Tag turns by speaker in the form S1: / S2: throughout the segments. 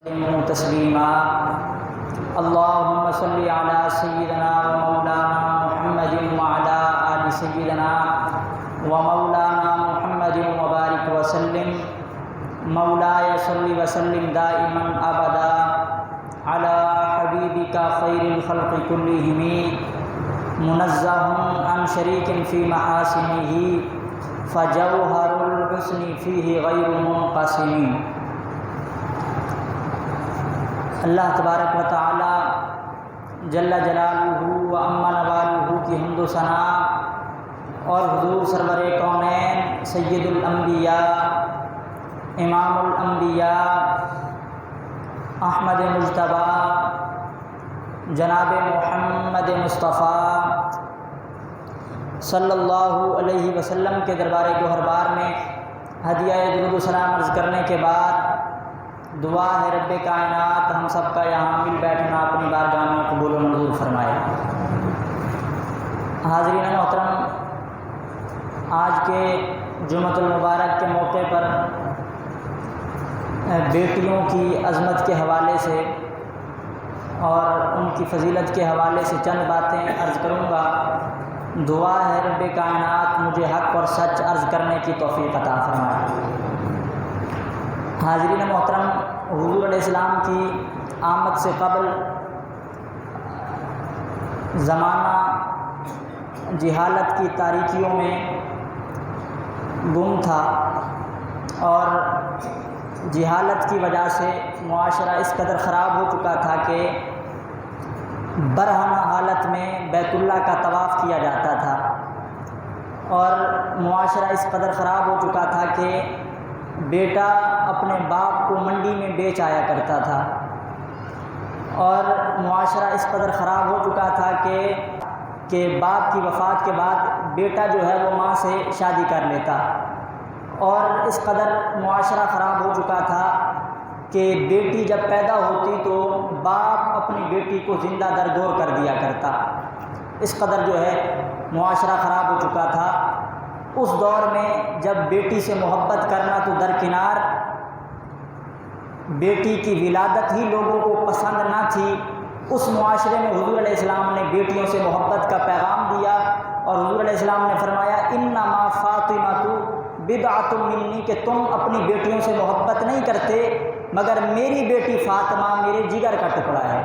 S1: تسلیما اللهم صل على سيدنا ومولانا محمد وعلى آل سيدنا ومولانا محمد وبارك وسلم مولاي صل وسلم دائما ابدا على حبيبك خير الخلق كلهم منزه عن شريك في محاسنه فجوهر الحسن فيه غير منقسم۔ اللہ تبارک و تعالی جل جلالہ و عم نوالہ کی حمد و ثنا اور حضور سرور کونین سید الانبیاء امام الانبیاء احمد مجتبیٰ جناب محمد مصطفیٰ صلی اللہ علیہ وسلم کے دربار گوہربار میں ہدیہ درود و سلام عرض کرنے کے بعد دعا ہے رب کائنات ہم سب کا یہاں مل بیٹھنا اپنی بارگاہ میں قبول و منظور فرمائے۔ حاضرین محترم، آج کے جمعۃ المبارک کے موقع پر بیٹیوں کی عظمت کے حوالے سے اور ان کی فضیلت کے حوالے سے چند باتیں عرض کروں گا۔ دعا ہے رب کائنات مجھے حق اور سچ عرض کرنے کی توفیق عطا فرمائے۔ حاضرین محترم، حضور علیہ السلام کی آمد سے قبل زمانہ جہالت کی تاریکیوں میں گم تھا اور جہالت کی وجہ سے معاشرہ اس قدر خراب ہو چکا تھا کہ برہنہ حالت میں بیت اللہ کا طواف کیا جاتا تھا، اور معاشرہ اس قدر خراب ہو چکا تھا کہ بیٹا اپنے باپ کو منڈی میں بیچ آیا کرتا تھا، اور معاشرہ اس قدر خراب ہو چکا تھا کہ باپ کی وفات کے بعد بیٹا جو ہے وہ ماں سے شادی کر لیتا، اور اس قدر معاشرہ خراب ہو چکا تھا کہ بیٹی جب پیدا ہوتی تو باپ اپنی بیٹی کو زندہ دردور کر دیا کرتا۔ اس قدر جو ہے معاشرہ خراب ہو چکا تھا۔ اس دور میں جب بیٹی سے محبت کرنا تو درکنار، بیٹی کی ولادت ہی لوگوں کو پسند نہ تھی، اس معاشرے میں حضور علیہ السلام نے بیٹیوں سے محبت کا پیغام دیا، اور حضور علیہ السلام نے فرمایا انما فاطمۃ بضعۃ منی، کہ تم اپنی بیٹیوں سے محبت نہیں کرتے مگر میری بیٹی فاطمہ میرے جگر کا ٹکڑا ہے۔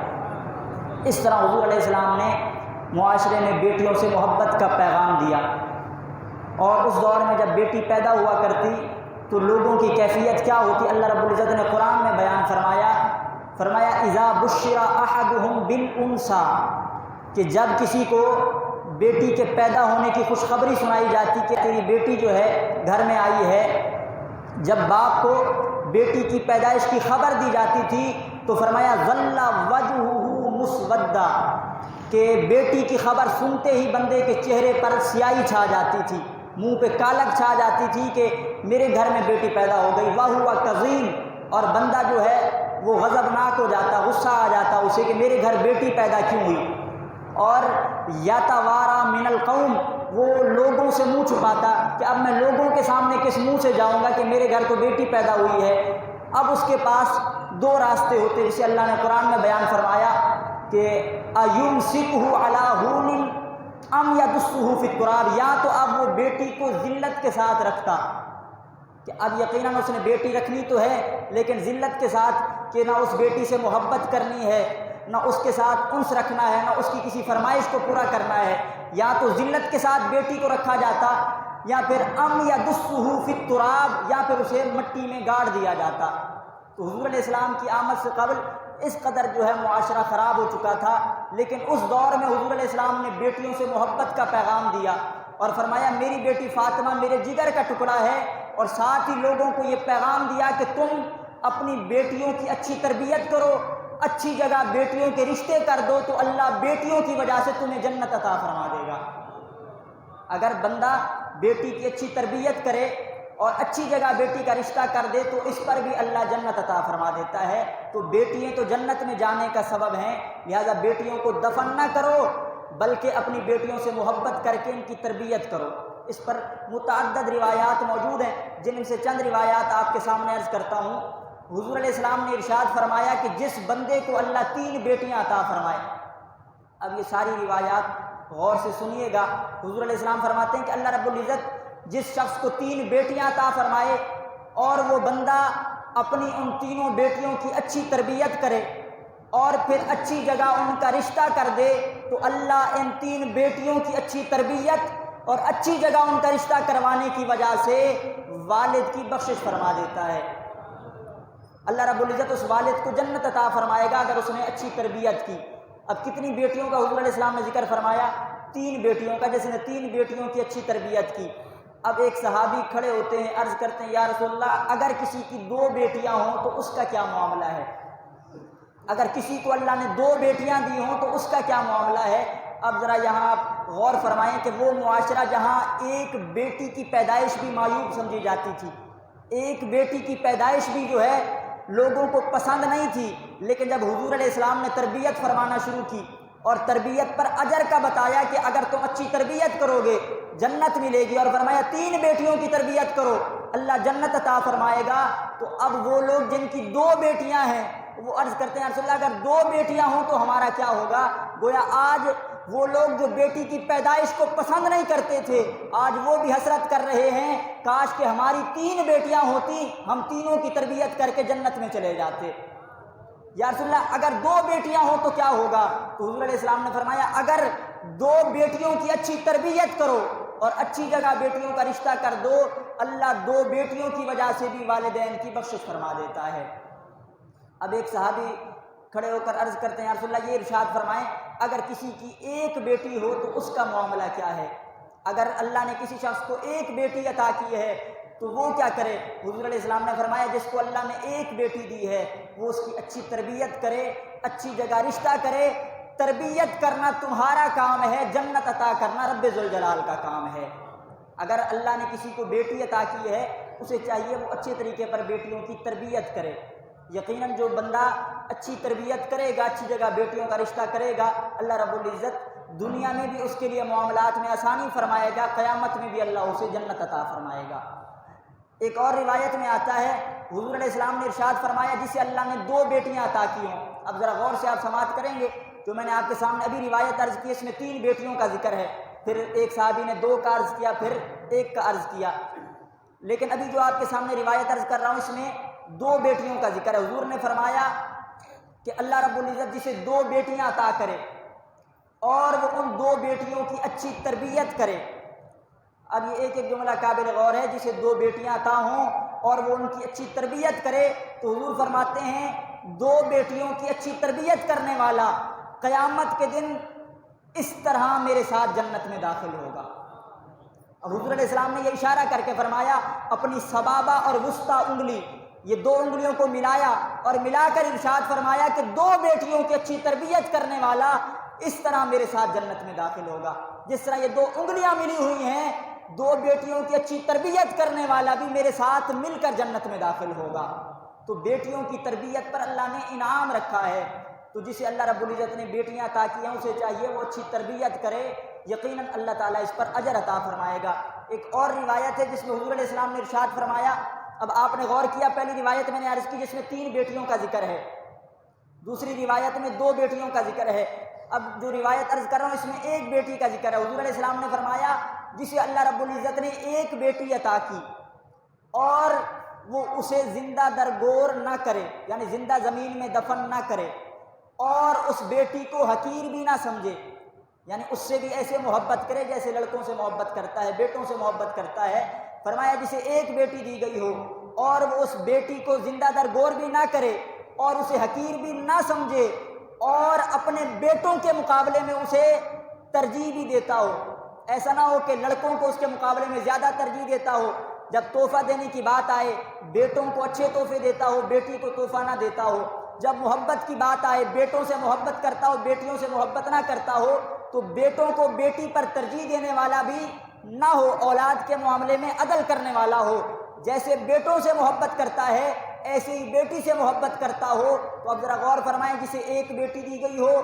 S1: اس طرح حضور علیہ السلام نے معاشرے میں بیٹیوں سے محبت کا پیغام دیا، اور اس دور میں جب بیٹی پیدا ہوا کرتی تو لوگوں کی کیفیت کیا ہوتی، اللہ رب العزت نے قرآن میں بیان فرمایا اذا بشر احدهم بالانثى، کہ جب کسی کو بیٹی کے پیدا ہونے کی خوشخبری سنائی جاتی کہ تیری بیٹی جو ہے گھر میں آئی ہے، جب باپ کو بیٹی کی پیدائش کی خبر دی جاتی تھی تو فرمایا ظل وجهه مسودا، کہ بیٹی کی خبر سنتے ہی بندے کے چہرے پر سیاہی چھا جاتی تھی، منہ پہ کالک چھا جاتی تھی کہ میرے گھر میں بیٹی پیدا ہو گئی، وَهُوَ كَظِيمٌ، اور بندہ جو ہے وہ غضبناک ہو جاتا، غصہ آ جاتا اسے کہ میرے گھر بیٹی پیدا کیوں ہوئی، اور یَتَوَارَى مِنَ الْقَوْمِ، وہ لوگوں سے منہ چھپاتا کہ اب میں لوگوں کے سامنے کس منہ سے جاؤں گا کہ میرے گھر تو بیٹی پیدا ہوئی ہے۔ اب اس کے پاس دو راستے ہوتے، جسے اللہ نے قرآن میں بیان فرمایا کہ أَيُمْسِكُهُ عَلَى هُونٍ ام یدسہ فی التراب، یا تو اب وہ بیٹی کو ذلت کے ساتھ رکھتا کہ اب یقیناً اس نے بیٹی رکھنی تو ہے لیکن ذلت کے ساتھ کہ نہ اس بیٹی سے محبت کرنی ہے، نہ اس کے ساتھ انس رکھنا ہے، نہ اس کی کسی فرمائش کو پورا کرنا ہے، یا تو ذلت کے ساتھ بیٹی کو رکھا جاتا، یا پھر ام یدسہ فی التراب، یا پھر اسے مٹی میں گاڑ دیا جاتا۔ تو حضور علیہ السلام کی آمد سے قبل اس قدر جو ہے معاشرہ خراب ہو چکا تھا، لیکن اس دور میں حضور علیہ السلام نے بیٹیوں سے محبت کا پیغام دیا اور فرمایا میری بیٹی فاطمہ میرے جگر کا ٹکڑا ہے، اور ساتھ ہی لوگوں کو یہ پیغام دیا کہ تم اپنی بیٹیوں کی اچھی تربیت کرو، اچھی جگہ بیٹیوں کے رشتے کر دو تو اللہ بیٹیوں کی وجہ سے تمہیں جنت عطا فرما دے گا۔ اگر بندہ بیٹی کی اچھی تربیت کرے اور اچھی جگہ بیٹی کا رشتہ کر دے تو اس پر بھی اللہ جنت عطا فرما دیتا ہے۔ تو بیٹیاں تو جنت میں جانے کا سبب ہیں، لہذا بیٹیوں کو دفن نہ کرو بلکہ اپنی بیٹیوں سے محبت کر کے ان کی تربیت کرو۔ اس پر متعدد روایات موجود ہیں، جن میں سے چند روایات آپ کے سامنے عرض کرتا ہوں۔ حضور علیہ السلام نے ارشاد فرمایا کہ جس بندے کو اللہ 3 بیٹیاں عطا فرمائے. اب یہ ساری روایات غور سے سنیے گا. حضور علیہ السلام فرماتے ہیں کہ اللہ رب العزت جس شخص کو 3 بیٹیاں عطا فرمائے اور وہ بندہ اپنی ان تینوں بیٹیوں کی اچھی تربیت کرے اور پھر اچھی جگہ ان کا رشتہ کر دے, تو اللہ ان 3 بیٹیوں کی اچھی تربیت اور اچھی جگہ ان کا رشتہ کروانے کی وجہ سے والد کی بخشش فرما دیتا ہے. اللہ رب العزت اس والد کو جنت عطا فرمائے گا اگر اس نے اچھی تربیت کی. اب کتنی بیٹیوں کا حضور علیہ السلام نے ذکر فرمایا؟ 3 بیٹیوں کا, جس نے 3 بیٹیوں کی اچھی تربیت کی. اب ایک صحابی کھڑے ہوتے ہیں, عرض کرتے ہیں یا رسول اللہ اگر کسی کی 2 بیٹیاں ہوں تو اس کا کیا معاملہ ہے؟ اگر کسی کو اللہ نے 2 بیٹیاں دی ہوں تو اس کا کیا معاملہ ہے؟ اب ذرا یہاں آپ غور فرمائیں کہ وہ معاشرہ جہاں ایک بیٹی کی پیدائش بھی معیوب سمجھی جاتی تھی, ایک بیٹی کی پیدائش بھی جو ہے لوگوں کو پسند نہیں تھی, لیکن جب حضور علیہ السلام نے تربیت فرمانا شروع کی اور تربیت پر اجر کا بتایا کہ اگر تم اچھی تربیت کرو گے جنت ملے گی, اور فرمایا 3 بیٹیوں کی تربیت کرو اللہ جنت عطا فرمائے گا, تو اب وہ لوگ جن کی 2 بیٹیاں ہیں وہ عرض کرتے ہیں رسول اللہ اگر 2 بیٹیاں ہوں تو ہمارا کیا ہوگا؟ گویا آج وہ لوگ جو بیٹی کی پیدائش کو پسند نہیں کرتے تھے آج وہ بھی حسرت کر رہے ہیں کاش کہ ہماری 3 بیٹیاں ہوتی, ہم تینوں کی تربیت کر کے جنت میں چلے جاتے. یا رسول اللہ اگر 2 بیٹیاں ہوں تو کیا ہوگا؟ تو حضور علیہ السلام نے فرمایا اگر 2 بیٹیوں کی اچھی تربیت کرو اور اچھی جگہ بیٹیوں کا رشتہ کر دو, اللہ 2 بیٹیوں کی وجہ سے بھی والدین کی بخشش فرما دیتا ہے. اب ایک صحابی کھڑے ہو کر عرض کرتے ہیں یا رسول اللہ یہ ارشاد فرمائیں اگر کسی کی 1 بیٹی ہو تو اس کا معاملہ کیا ہے؟ اگر اللہ نے کسی شخص کو 1 بیٹی عطا کی ہے تو وہ کیا کرے؟ حضور علیہ السلام نے فرمایا جس کو اللہ نے 1 بیٹی دی ہے وہ اس کی اچھی تربیت کرے, اچھی جگہ رشتہ کرے. تربیت کرنا تمہارا کام ہے, جنت عطا کرنا رب ذوالجلال کا کام ہے. اگر اللہ نے کسی کو بیٹی عطا کی ہے اسے چاہیے وہ اچھے طریقے پر بیٹیوں کی تربیت کرے. یقیناً جو بندہ اچھی تربیت کرے گا, اچھی جگہ بیٹیوں کا رشتہ کرے گا, اللہ رب العزت دنیا میں بھی اس کے لیے معاملات میں آسانی فرمائے گا, قیامت میں بھی اللہ اسے جنت عطا فرمائے گا. ایک اور روایت میں آتا ہے حضور علیہ السلام نے ارشاد فرمایا جسے اللہ نے 2 بیٹیاں عطا کی ہوں. اب ذرا غور سے آپ سماعت کریں گے جو میں نے آپ کے سامنے ابھی روایت عرض کی, اس میں 3 بیٹیوں کا ذکر ہے, پھر ایک صحابی نے 2 کا عرض کیا, پھر 1 کا عرض کیا, لیکن ابھی جو آپ کے سامنے روایت عرض کر رہا ہوں اس میں 2 بیٹیوں کا ذکر ہے. حضور نے فرمایا کہ اللہ رب العزت جسے 2 بیٹیاں عطا کرے اور وہ ان 2 بیٹیوں کی اچھی تربیت کرے. اب یہ ایک جملہ قابل غور ہے, جسے 2 بیٹیاں عطا ہوں اور وہ ان کی اچھی تربیت کرے, تو حضور فرماتے ہیں 2 بیٹیوں کی اچھی تربیت کرنے والا قیامت کے دن اس طرح میرے ساتھ جنت میں داخل ہوگا. اب حضور علیہ السلام نے یہ اشارہ کر کے فرمایا اپنی سبابہ اور وسطی انگلی, یہ 2 انگلیوں کو ملایا اور ملا کر ارشاد فرمایا کہ 2 بیٹیوں کی اچھی تربیت کرنے والا اس طرح میرے ساتھ جنت میں داخل ہوگا. جس طرح یہ 2 انگلیاں ملی ہوئی ہیں, 2 بیٹیوں کی اچھی تربیت کرنے والا بھی میرے ساتھ مل کر جنت میں داخل ہوگا. تو بیٹیوں کی تربیت پر اللہ نے انعام رکھا ہے, تو جسے اللہ رب العزت نے بیٹیاں عطا کی ہیں اسے چاہیے وہ اچھی تربیت کرے, یقیناً اللہ تعالیٰ اس پر اجر عطا فرمائے گا. ایک اور روایت ہے جس میں حضور علیہ السلام نے ارشاد فرمایا, اب آپ نے غور کیا پہلی روایت میں نے عرض کی جس میں 3 بیٹیوں کا ذکر ہے, دوسری روایت میں 2 بیٹیوں کا ذکر ہے, اب جو روایت عرض کر رہا ہوں اس میں 1 بیٹی کا ذکر ہے. حضور علیہ السلام نے فرمایا جسے اللہ رب العزت نے 1 بیٹی عطا کی اور وہ اسے زندہ درگور نہ کرے, یعنی زندہ زمین میں دفن نہ کرے, اور اس بیٹی کو حقیر بھی نہ سمجھے, یعنی اس سے بھی ایسے محبت کرے جیسے لڑکوں سے محبت کرتا ہے, بیٹوں سے محبت کرتا ہے. فرمایا جسے 1 بیٹی دی گئی ہو اور وہ اس بیٹی کو زندہ درگور بھی نہ کرے اور اسے حقیر بھی نہ سمجھے اور اپنے بیٹوں کے مقابلے میں اسے ترجیح بھی دیتا ہو. ایسا نہ ہو کہ لڑکوں کو اس کے مقابلے میں زیادہ ترجیح دیتا ہو, جب تحفہ دینے کی بات آئے بیٹوں کو اچھے تحفے دیتا ہو, بیٹی کو تحفہ نہ دیتا ہو. جب محبت کی بات آئے بیٹوں سے محبت کرتا ہو, بیٹیوں سے محبت نہ کرتا ہو, تو بیٹوں کو بیٹی پر ترجیح دینے والا بھی نہ ہو, اولاد کے معاملے میں عدل کرنے والا ہو. جیسے بیٹوں سے محبت کرتا ہے ایسے ہی بیٹی سے محبت کرتا ہو. تو اب ذرا غور فرمائیں جسے 1 بیٹی دی گئی ہو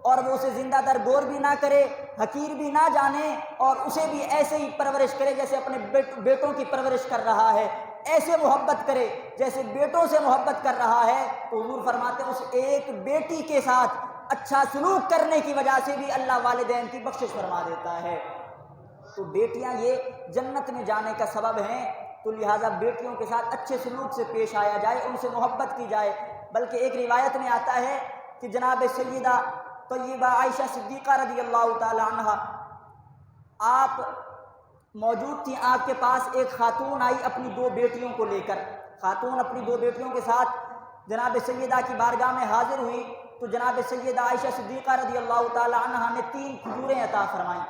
S1: اور وہ اسے زندہ درگور بھی نہ کرے, حقیر بھی نہ جانے, اور اسے بھی ایسے ہی پرورش کرے جیسے اپنے بیٹوں کی پرورش کر رہا ہے, ایسے محبت کرے جیسے بیٹوں سے محبت کر رہا ہے، تو حضور فرماتے ہیں اس ایک بیٹی کے ساتھ اچھا سلوک کرنے کی وجہ سے بھی اللہ والدین کی بخشش فرما دیتا ہے۔ تو بیٹیاں یہ جنت میں جانے کا سبب ہیں، تو لہٰذا بیٹیوں کے ساتھ اچھے سلوک سے پیش آیا جائے، ان سے محبت کی جائے۔ بلکہ ایک روایت میں آتا ہے کہ جناب سیدہ طیبہ عائشہ صدیقہ رضی اللہ تعالی عنہ آپ موجود تھیں، آپ کے پاس ایک خاتون آئی اپنی 2 بیٹیوں کو لے کر۔ خاتون اپنی 2 بیٹیوں کے ساتھ جناب سیدہ کی بارگاہ میں حاضر ہوئی، تو جناب سیدہ عائشہ صدیقہ رضی اللہ تعالی عنہ نے 3 کھجوریں عطا فرمائیں۔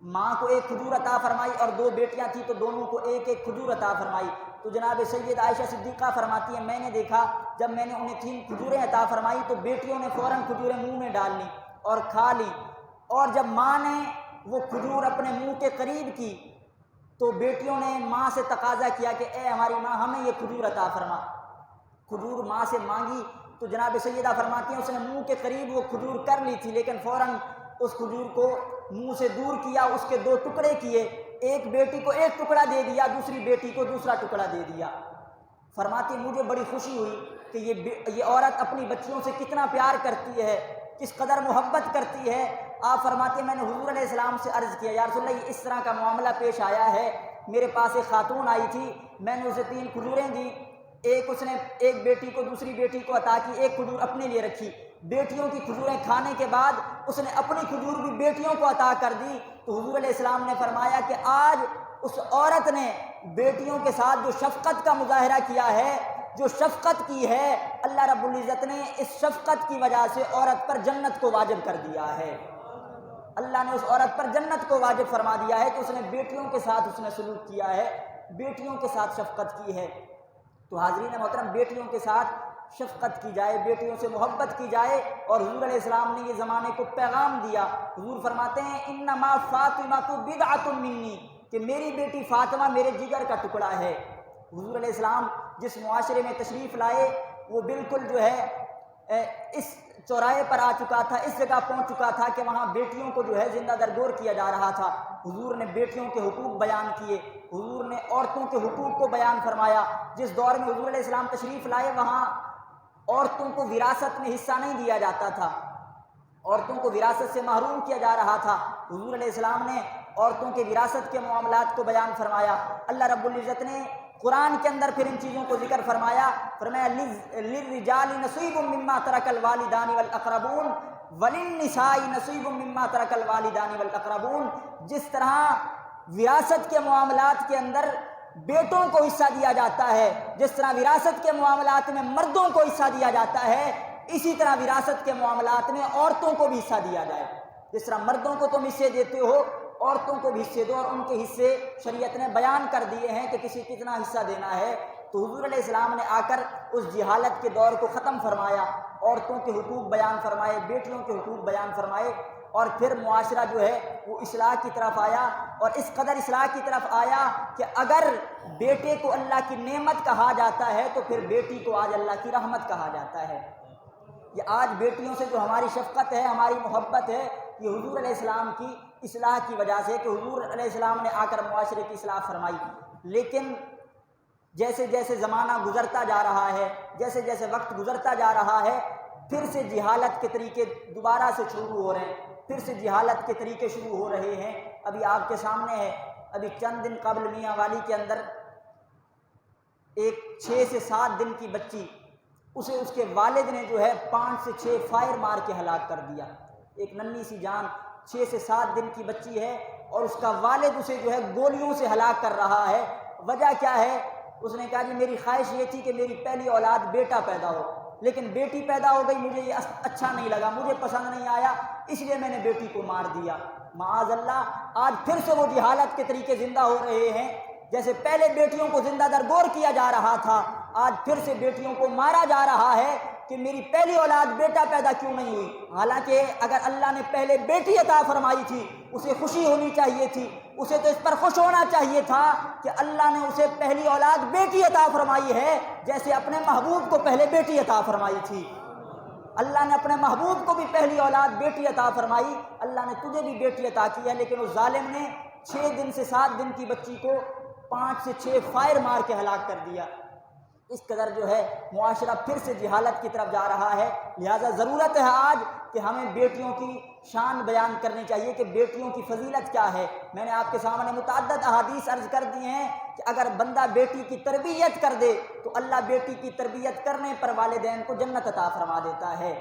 S1: ماں کو 1 کھجور عطا فرمائی اور 2 بیٹیاں تھیں تو دونوں کو 1 کھجور عطا فرمائی۔ تو جناب سید عائشہ صدیقہ فرماتی ہیں میں نے دیکھا جب میں نے انہیں 3 کھجوریں عطا فرمائی تو بیٹیوں نے فوراً کھجوریں منہ میں ڈال لیں اور کھا لی، اور جب ماں نے وہ کھجور اپنے منہ کے قریب کی تو بیٹیوں نے ماں سے تقاضا کیا کہ اے ہماری ماں ہمیں یہ کھجور عطا فرما۔ کھجور ماں سے مانگی تو جناب سیدہ فرماتی ہیں اس نے منہ کے قریب وہ کھجور کر لی تھی، لیکن فوراً اس کھجور کو منہ سے دور کیا، اس کے 2 ٹکڑے کیے، ایک بیٹی کو 1 ٹکڑا دے دیا، دوسری بیٹی کو دوسرا ٹکڑا دے دیا۔ فرماتی مجھے بڑی خوشی ہوئی کہ یہ عورت اپنی بچیوں سے کتنا پیار کرتی ہے، کس قدر محبت کرتی ہے۔ آپ فرماتے ہیں میں نے حضور علیہ السلام سے عرض کیا یا رسول اللہ یہ اس طرح کا معاملہ پیش آیا ہے، میرے پاس ایک خاتون آئی تھی، میں نے اسے 3 کھجوریں دی، اس نے ایک بیٹی کو دوسری بیٹی کو عطا کی، 1 کھجور اپنے لیے رکھی، بیٹیوں کی کھجوریں کھانے کے بعد اس نے اپنی کھجور بھی بیٹیوں کو عطا کر دی۔ تو حضور علیہ السلام نے فرمایا کہ آج اس عورت نے بیٹیوں کے ساتھ جو شفقت کا مظاہرہ کیا ہے، جو شفقت کی ہے، اللہ رب العزت نے اس شفقت کی وجہ سے عورت پر جنت کو واجب کر دیا ہے۔ اللہ نے اس عورت پر جنت کو واجب فرما دیا ہے کہ اس نے بیٹیوں کے ساتھ اس نے سلوک کیا ہے، بیٹیوں کے ساتھ شفقت کی ہے۔ تو حاضرین محترم بیٹیوں کے ساتھ شفقت کی جائے، بیٹیوں سے محبت کی جائے، اور حضور علیہ السلام نے یہ زمانے کو پیغام دیا۔ حضور فرماتے ہیں انما فاطمہ بدعۃ منی، کہ میری بیٹی فاطمہ میرے جگر کا ٹکڑا ہے۔ حضور علیہ السلام جس معاشرے میں تشریف لائے وہ بالکل جو ہے اس چوراہے پر آ چکا تھا، اس جگہ پہنچ چکا تھا کہ وہاں بیٹیوں کو جو ہے زندہ درگور کیا جا رہا تھا۔ حضور نے بیٹیوں کے حقوق بیان کیے، حضور نے عورتوں کے حقوق کو بیان فرمایا۔ جس دور میں حضور علیہ السلام تشریف لائے وہاں عورتوں کو وراثت میں حصہ نہیں دیا جاتا تھا، عورتوں کو وراثت سے محروم کیا جا رہا تھا۔ حضور علیہ السلام نے عورتوں کے وراثت کے معاملات کو بیان فرمایا۔ اللہ رب العزت نے قرآن کے اندر پھر ان چیزوں کو ذکر فرمایا، للرجال نصیب مما ترک الوالدان والاقربون وللنساء نصیب مما ترک الوالدان والاقربون۔ جس طرح وراثت کے معاملات کے اندر بیٹوں کو حصہ دیا جاتا ہے، جس طرح وراثت کے معاملات میں مردوں کو حصہ دیا جاتا ہے، اسی طرح وراثت کے معاملات میں عورتوں کو بھی حصہ دیا جائے۔ جس طرح مردوں کو تم حصے دیتے ہو عورتوں کو بھی حصے دو، اور ان کے حصے شریعت نے بیان کر دیے ہیں کہ کسی کتنا حصہ دینا ہے۔ تو حضور علیہ السلام نے آ کر اس جہالت کے دور کو ختم فرمایا، عورتوں کے حقوق بیان فرمائے، بیٹیوں کے حقوق بیان فرمائے، اور پھر معاشرہ جو ہے وہ اصلاح کی طرف آیا، اور اس قدر اصلاح کی طرف آیا کہ اگر بیٹے کو اللہ کی نعمت کہا جاتا ہے تو پھر بیٹی کو آج اللہ کی رحمت کہا جاتا ہے۔ یہ آج بیٹیوں سے جو ہماری شفقت ہے، ہماری محبت ہے، یہ حضور علیہ السلام کی اصلاح کی وجہ سے، کہ حضور علیہ السلام نے آ کر معاشرے کی اصلاح فرمائی۔ لیکن جیسے جیسے زمانہ گزرتا جا رہا ہے، جیسے جیسے وقت گزرتا جا رہا ہے، پھر سے جہالت کے طریقے دوبارہ سے شروع ہو رہے ہیں، پھر سے جہالت کے طریقے شروع ہو رہے ہیں۔ ابھی آپ کے سامنے ہے، ابھی چند دن قبل میاں والی کے اندر ایک 6 سے 7 دن کی بچی، اسے اس کے والد نے جو ہے 5 سے 6 فائر مار کے ہلاک کر دیا۔ ایک ننھی سی جان 6 سے 7 دن کی بچی ہے اور اس کا والد اسے جو ہے گولیوں سے ہلاک کر رہا ہے۔ وجہ کیا ہے؟ اس نے کہا جی میری خواہش یہ تھی کہ میری پہلی اولاد بیٹا پیدا ہو، لیکن بیٹی پیدا ہو گئی، مجھے یہ اچھا نہیں لگا، مجھے پسند نہیں آیا، اس لیے میں نے بیٹی کو مار دیا۔ معاذ اللہ، آج پھر سے وہ جہالت کے طریقے زندہ ہو رہے ہیں۔ جیسے پہلے بیٹیوں کو زندہ درگور کیا جا رہا تھا، آج پھر سے بیٹیوں کو مارا جا رہا ہے کہ میری پہلی اولاد بیٹا پیدا کیوں نہیں ہوئی۔ حالانکہ اگر اللہ نے پہلے بیٹی عطا فرمائی تھی اسے خوشی ہونی چاہیے تھی، اسے تو اس پر خوش ہونا چاہیے تھا کہ اللہ نے اسے پہلی اولاد بیٹی عطا فرمائی ہے، جیسے اپنے محبوب کو پہلے بیٹی عطا فرمائی تھی۔ اللہ نے اپنے محبوب کو بھی پہلی اولاد بیٹی عطا فرمائی، اللہ نے تجھے بھی بیٹی عطا کی ہے، لیکن اس ظالم نے 6 دن سے 7 دن کی بچی کو 5 سے 6 فائر مار کے ہلاک کر دیا۔ اس قدر جو ہے معاشرہ پھر سے جہالت کی طرف جا رہا ہے۔ لہٰذا ضرورت ہے آج کہ ہمیں بیٹیوں کی شان بیان کرنی چاہیے کہ بیٹیوں کی فضیلت کیا ہے۔ میں نے آپ کے سامنے متعدد احادیث عرض کر دی ہیں کہ اگر بندہ بیٹی کی تربیت کر دے تو اللہ بیٹی کی تربیت کرنے پر والدین کو جنت عطا فرما دیتا ہے۔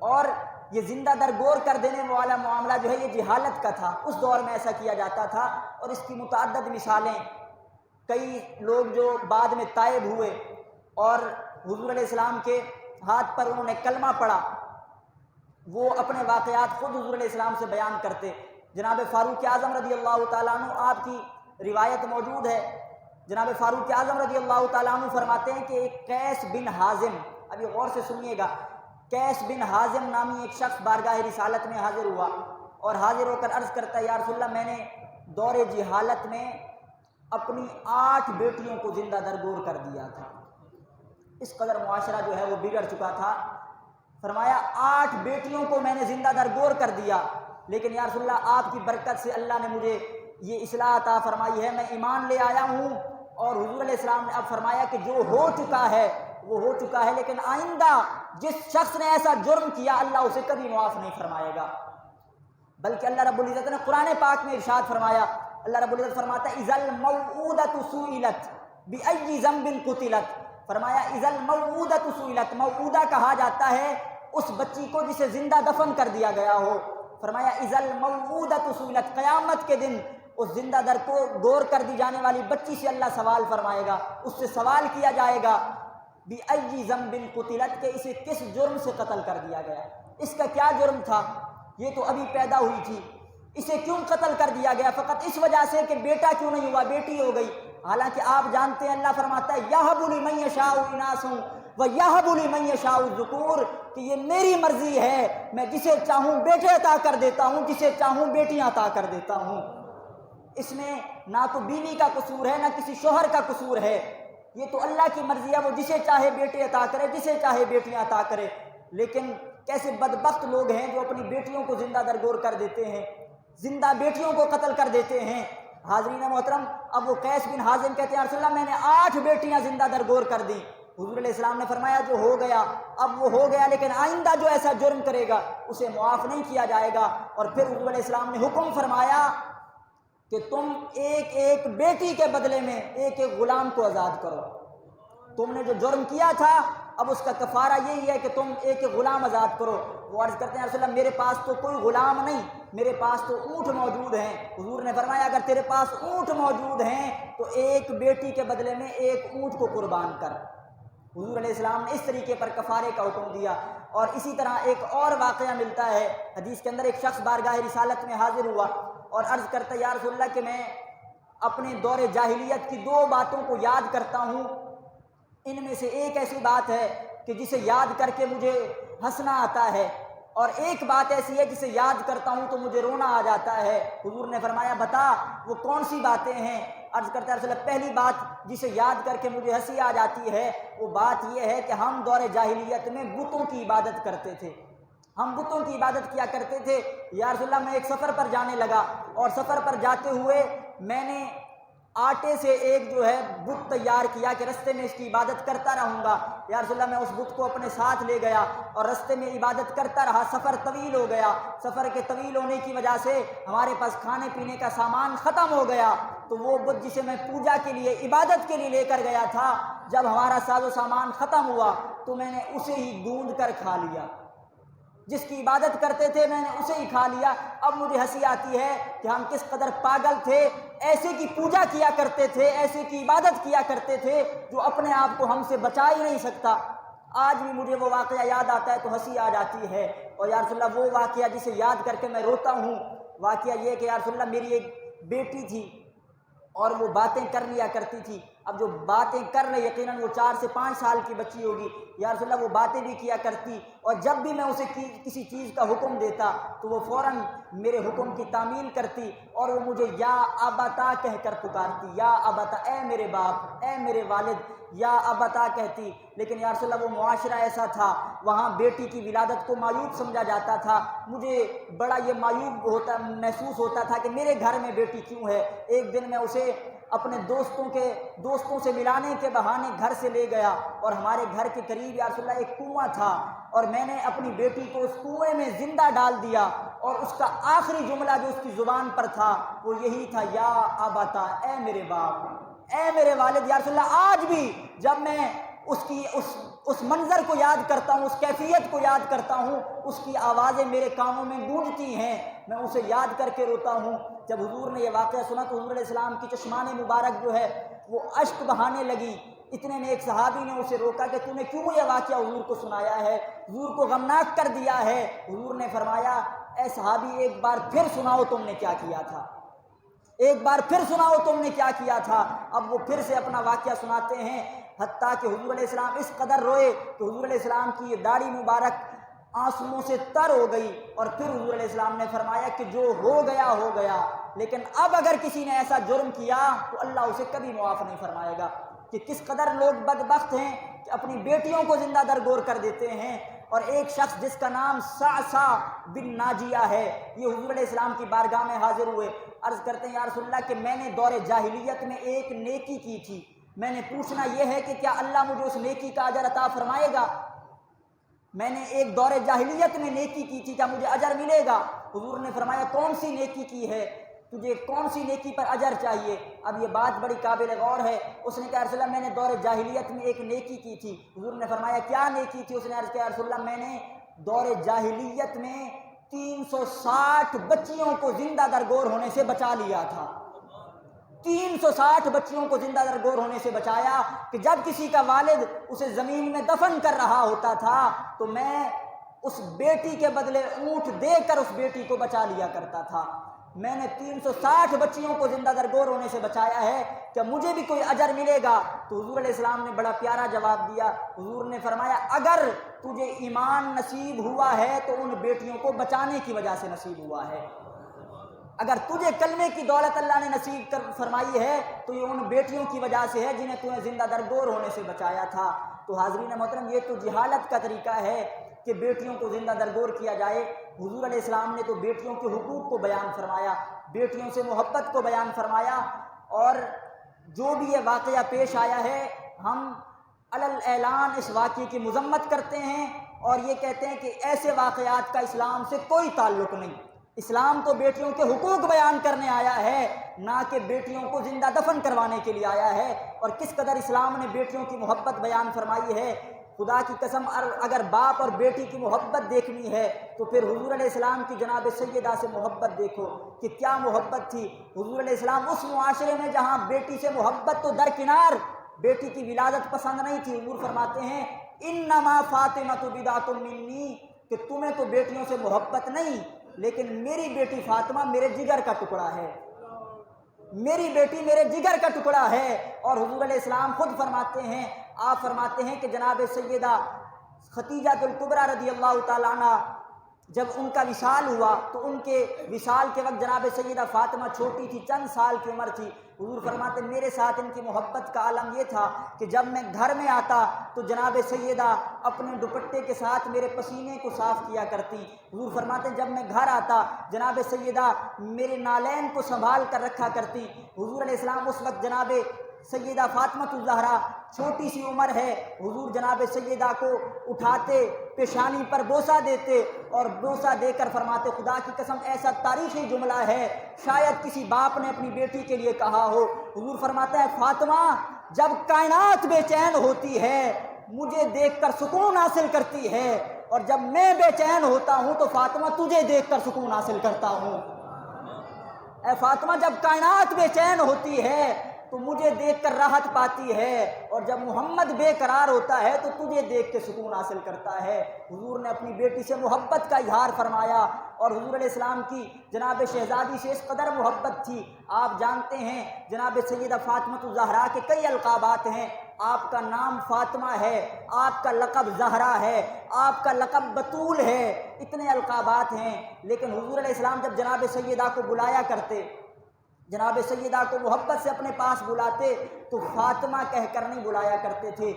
S1: اور یہ زندہ در گور کر دینے والا معاملہ جو ہے یہ جہالت کا تھا، اس دور میں ایسا کیا جاتا تھا، اور اس کی متعدد مثالیں۔ کئی لوگ جو بعد میں تائب ہوئے اور حضور علیہ السلام کے ہاتھ پر انہوں نے کلمہ پڑھا، وہ اپنے واقعات خود حضور علیہ السلام سے بیان کرتے۔ جناب فاروق اعظم رضی اللہ تعالیٰ عنہ، آپ کی روایت موجود ہے، جناب فاروق اعظم رضی اللہ تعالیٰ عنہ فرماتے ہیں کہ ایک قیس بن حازم، ابھی غور سے سنیے گا، قیس بن حازم نامی ایک شخص بارگاہ رسالت میں حاضر ہوا اور حاضر ہو کر عرض کرتا ہے، یا رسول اللہ میں نے دور جہالت میں اپنی 8 بیٹیوں کو زندہ درگور کر دیا تھا۔ اس قدر معاشرہ جو ہے وہ بگڑ چکا تھا۔ فرمایا 8 بیٹیوں کو میں نے زندہ درگور کر دیا، لیکن یا رسول اللہ آپ کی برکت سے اللہ نے مجھے یہ اصلاح عطا فرمائی ہے، میں ایمان لے آیا ہوں۔ اور حضور علیہ السلام نے اب فرمایا کہ جو ہو چکا ہے وہ ہو چکا ہے، لیکن آئندہ جس شخص نے ایسا جرم کیا اللہ اسے کبھی معاف نہیں فرمائے گا۔ بلکہ اللہ رب العزت نے قرآن پاک میں ارشاد فرمایا، اللہ رب العزت فرماتا ہے اذا الموءودۃ سئلت بأی ذنب قتلت، فرمایا اذا الموءودۃ سئلت، موعودہ کہا جاتا ہے اس بچی کو جسے زندہ دفن کر دیا گیا ہو۔ فرمایا اذا الموءودۃ سئلت، قیامت کے دن اس زندہ در کو گور کر دی جانے والی بچی سے اللہ سوال فرمائے گا، اس سے سوال کیا جائے گا بأی ذنب قتلت، کہ اسے کس جرم سے قتل کر دیا گیا، اس کا کیا جرم تھا، یہ تو ابھی پیدا ہوئی تھی، اسے کیوں قتل کر دیا گیا؟ فقط اس وجہ سے کہ بیٹا کیوں نہیں ہوا، بیٹی ہو گئی۔ حالانکہ آپ جانتے ہیں اللہ فرماتا ہے یہب لمن یشاء اناثا ویہب لمن یشاء الذکور، کہ یہ میری مرضی ہے، میں جسے چاہوں بیٹے عطا کر دیتا ہوں، جسے چاہوں بیٹیاں عطا کر دیتا ہوں۔ اس میں نہ تو بیوی کا قصور ہے نہ کسی شوہر کا قصور ہے، یہ تو اللہ کی مرضی ہے، وہ جسے چاہے بیٹے عطا کرے، جسے چاہے بیٹیاں عطا کرے۔ لیکن کیسے بدبخت لوگ ہیں جو اپنی بیٹیوں کو زندہ درگور کر دیتے ہیں، زندہ بیٹیوں کو قتل کر دیتے ہیں۔ حاضرین محترم، اب وہ قیس بن حازم کہتے ہیں یا رسول اللہ میں نے 8 بیٹیاں زندہ درگور کر دیں۔ حضور علیہ السلام نے فرمایا جو ہو گیا اب وہ ہو گیا، لیکن آئندہ جو ایسا جرم کرے گا اسے معاف نہیں کیا جائے گا۔ اور پھر حضور علیہ السلام نے حکم فرمایا کہ تم ایک ایک بیٹی کے بدلے میں ایک ایک غلام کو آزاد کرو۔ تم نے جو جرم کیا تھا اب اس کا کفارہ یہی ہے کہ تم ایک ایک غلام آزاد کرو۔ وہ عرض کرتے ہیں رسول اللہ میرے پاس تو کوئی غلام نہیں، میرے پاس تو اونٹ موجود ہیں۔ حضور نے فرمایا اگر تیرے پاس اونٹ موجود ہیں تو ایک بیٹی کے بدلے میں ایک اونٹ کو قربان کر۔ حضور علیہ السلام نے اس طریقے پر کفارے کا حکم دیا۔ اور اسی طرح ایک اور واقعہ ملتا ہے حدیث کے اندر، ایک شخص بارگاہ رسالت میں حاضر ہوا اور عرض کرتا ہے یا رسول اللہ کہ میں اپنے دور جاہلیت کی 2 باتوں کو یاد کرتا ہوں، ان میں سے ایک ایسی بات ہے کہ جسے یاد کر کے مجھے ہنسنا آتا ہے، اور ایک بات ایسی ہے جسے یاد کرتا ہوں تو مجھے رونا آ جاتا ہے۔ حضور نے فرمایا بتا وہ کون سی باتیں ہیں؟ عرض کرتا ہے رسول اللہ پہلی بات جسے یاد کر کے مجھے ہنسی آ جاتی ہے وہ بات یہ ہے کہ ہم دور جاہلیت میں بتوں کی عبادت کرتے تھے، ہم بتوں کی عبادت کیا کرتے تھے۔ یا رسول اللہ میں ایک سفر پر جانے لگا اور سفر پر جاتے ہوئے میں نے آٹے سے ایک جو ہے بت تیار کیا کہ رستے میں اس کی عبادت کرتا رہوں گا۔ یا رسول اللہ میں اس بت کو اپنے ساتھ لے گیا اور رستے میں عبادت کرتا رہا۔ سفر طویل ہو گیا، سفر کے طویل ہونے کی وجہ سے ہمارے پاس کھانے پینے کا سامان ختم ہو گیا، تو وہ بت جسے میں پوجا کے لیے عبادت کے لیے لے کر گیا تھا، جب ہمارا ساز و سامان ختم ہوا تو میں نے اسے ہی گوند کر کھا لیا۔ جس کی عبادت کرتے تھے میں نے اسے ہی کھا لیا۔ اب مجھے ہنسی آتی ہے کہ ہم کس قدر پاگل تھے، ایسے کی پوجا کیا کرتے تھے، ایسے کی عبادت کیا کرتے تھے جو اپنے آپ کو ہم سے بچا ہی نہیں سکتا۔ آج بھی مجھے وہ واقعہ یاد آتا ہے تو ہنسی آ جاتی ہے۔ اور یا رسول اللہ وہ واقعہ جسے یاد کر کے میں روتا ہوں، واقعہ یہ کہ یا رسول اللہ میری ایک بیٹی تھی اور وہ باتیں کر لیا کرتی تھی۔ اب جو باتیں کر رہے یقیناً وہ 4 سے 5 سال کی بچی ہوگی۔ یا رسول اللہ وہ باتیں بھی کیا کرتی، اور جب بھی میں اسے کسی چیز کا حکم دیتا تو وہ فوراً میرے حکم کی تعمیل کرتی، اور وہ مجھے یا ابتا کہہ کر پکارتی، یا ابتا، اے میرے باپ، اے میرے والد، یا ابتا کہتی۔ لیکن یا رسول اللہ وہ معاشرہ ایسا تھا، وہاں بیٹی کی ولادت کو معیوب سمجھا جاتا تھا۔ مجھے بڑا یہ معیوب محسوس ہوتا تھا کہ میرے گھر میں بیٹی کیوں ہے۔ ایک دن میں اسے اپنے دوستوں سے ملانے کے بہانے گھر سے لے گیا، اور ہمارے گھر کے قریب یا رسول اللہ ایک کنواں تھا، اور میں نے اپنی بیٹی کو اس کنویں میں زندہ ڈال دیا، اور اس کا آخری جملہ جو اس کی زبان پر تھا وہ یہی تھا، یا ابتا، اے میرے باپ، اے میرے والد۔ یا رسول اللہ آج بھی جب میں اس منظر کو یاد کرتا ہوں، اس کیفیت کو یاد کرتا ہوں، اس کی آوازیں میرے کانوں میں گونجتی ہیں، میں اسے یاد کر کے روتا ہوں۔ جب حضور نے یہ واقعہ سنا تو حضور علیہ السلام کی چشمان مبارک جو ہے وہ اشک بہانے لگی۔ اتنے میں ایک صحابی نے اسے روکا کہ تو نے کیوں یہ واقعہ حضور کو سنایا ہے، حضور کو غمناک کر دیا ہے؟ حضور نے فرمایا، اے صحابی ایک بار پھر سناؤ تم نے کیا کیا تھا، ایک بار پھر سناؤ تم نے کیا کیا تھا۔ اب وہ پھر سے اپنا واقعہ سناتے ہیں، حتیٰ کہ حضور علیہ السلام اس قدر روئے کہ حضور علیہ السلام کی یہ داڑھی مبارک آنسوؤں سے تر ہو گئی، اور پھر حضور علیہ السلام نے فرمایا کہ جو ہو گیا ہو گیا، لیکن اب اگر کسی نے ایسا جرم کیا تو اللہ اسے کبھی معاف نہیں فرمائے گا۔ کہ کس قدر لوگ بدبخت ہیں کہ اپنی بیٹیوں کو زندہ درگور کر دیتے ہیں۔ اور ایک شخص جس کا نام صعصع بن ناجیہ ہے، یہ حضور علیہ السلام کی بارگاہ میں حاضر ہوئے، عرض کرتے ہیں یا رسول اللہ کہ میں نے دور جاہلیت میں ایک نیکی کی تھی، میں نے پوچھنا یہ ہے کہ کیا اللہ مجھے اس نیکی کا اجر عطا فرمائے گا؟ میں نے ایک دور جاہلیت میں نیکی کی تھی، کیا مجھے اجر ملے گا؟ حضور نے فرمایا کون سی نیکی کی ہے، تجھے کون سی نیکی پر اجر چاہیے؟ اب یہ بات بڑی قابل غور ہے۔ اس نے کہا رسول اللہ میں نے دور جاہلیت میں ایک نیکی کی تھی۔ حضور نے فرمایا کیا نیکی تھی؟ اس نے عرض کیا رسول اللہ میں نے دور جاہلیت میں 360 بچیوں کو زندہ درگور ہونے سے بچا لیا تھا۔ 360 بچیوں کو زندہ درگور ہونے سے بچایا کہ جب کسی کا والد اسے زمین میں دفن کر رہا ہوتا تھا تو میں اس بیٹی کے بدلے اونٹ دے کر اس بیٹی کو بچا لیا کرتا تھا۔ میں نے 360 بچیوں کو زندہ درگور ہونے سے بچایا ہے، کیا مجھے بھی کوئی اجر ملے گا؟ تو حضور علیہ السلام نے بڑا پیارا جواب دیا۔ حضور نے فرمایا اگر تجھے ایمان نصیب ہوا ہے تو ان بیٹیوں کو بچانے کی وجہ سے نصیب ہوا ہے، اگر تجھے کلمے کی دولت اللہ نے نصیب فرمائی ہے تو یہ ان بیٹیوں کی وجہ سے ہے جنہیں تمہیں زندہ درگور ہونے سے بچایا تھا۔ تو حاضرین محترم، یہ تو جہالت کا طریقہ ہے کہ بیٹیوں کو زندہ درگور کیا جائے۔ حضور علیہ السلام نے تو بیٹیوں کے حقوق کو بیان فرمایا، بیٹیوں سے محبت کو بیان فرمایا، اور جو بھی یہ واقعہ پیش آیا ہے ہم علل اعلان اس واقعے کی مذمت کرتے ہیں اور یہ کہتے ہیں کہ ایسے واقعات کا اسلام سے کوئی تعلق نہیں۔ اسلام تو بیٹیوں کے حقوق بیان کرنے آیا ہے، نہ کہ بیٹیوں کو زندہ دفن کروانے کے لیے آیا ہے۔ اور کس قدر اسلام نے بیٹیوں کی محبت بیان فرمائی ہے، خدا کی قسم اگر باپ اور بیٹی کی محبت دیکھنی ہے تو پھر حضور علیہ السلام کی جناب سیدہ سے محبت دیکھو کہ کیا محبت تھی۔ حضور علیہ السلام اس معاشرے میں جہاں بیٹی سے محبت تو درکنار، بیٹی کی ولادت پسند نہیں تھی، حضور فرماتے ہیں انما فاطمۃ بضعۃ منی، کہ تمہیں تو بیٹیوں سے محبت نہیں، لیکن میری بیٹی فاطمہ میرے جگر کا ٹکڑا ہے، میری بیٹی میرے جگر کا ٹکڑا ہے۔ اور حضور علیہ السلام خود فرماتے ہیں، آپ فرماتے ہیں کہ جناب سیدہ خدیجہ الکبریٰ رضی اللہ تعالیٰ عنہ جب ان کا وصال ہوا تو ان کے وصال کے وقت جناب سیدہ فاطمہ چھوٹی تھی، چند سال کی عمر تھی۔ حضور فرماتے میرے ساتھ ان کی محبت کا عالم یہ تھا کہ جب میں گھر میں آتا تو جناب سیدہ اپنے دوپٹے کے ساتھ میرے پسینے کو صاف کیا کرتی۔ حضور فرماتے جب میں گھر آتا جناب سیدہ میرے نالین کو سنبھال کر رکھا کرتی۔ حضور علیہ السلام اس وقت جناب سیدہ فاطمہ الزہرا چھوٹی سی عمر ہے، حضور جناب سیدہ کو اٹھاتے، پیشانی پر بوسہ دیتے اور بوسہ دے کر فرماتے خدا کی قسم ایسا تاریخی جملہ ہے شاید کسی باپ نے اپنی بیٹی کے لیے کہا ہو۔ حضور فرماتے ہیں فاطمہ جب کائنات بے چین ہوتی ہے مجھے دیکھ کر سکون حاصل کرتی ہے، اور جب میں بے چین ہوتا ہوں تو فاطمہ تجھے دیکھ کر سکون حاصل کرتا ہوں۔ اے فاطمہ جب کائنات بے چین ہوتی ہے تو مجھے دیکھ کر راحت پاتی ہے، اور جب محمد بے قرار ہوتا ہے تو تجھے دیکھ کے سکون حاصل کرتا ہے۔ حضور نے اپنی بیٹی سے محبت کا اظہار فرمایا، اور حضور علیہ السلام کی جناب شہزادی سے اس قدر محبت تھی۔ آپ جانتے ہیں جناب سیدہ فاطمہ الزہرا کے کئی القابات ہیں، آپ کا نام فاطمہ ہے، آپ کا لقب زہرا ہے، آپ کا لقب بطول ہے، اتنے القابات ہیں، لیکن حضور علیہ السلام جب جناب سیدہ کو بلایا کرتے، جناب سیدہ کو محبت سے اپنے پاس بلاتے تو فاطمہ کہہ کر نہیں بلایا کرتے تھے،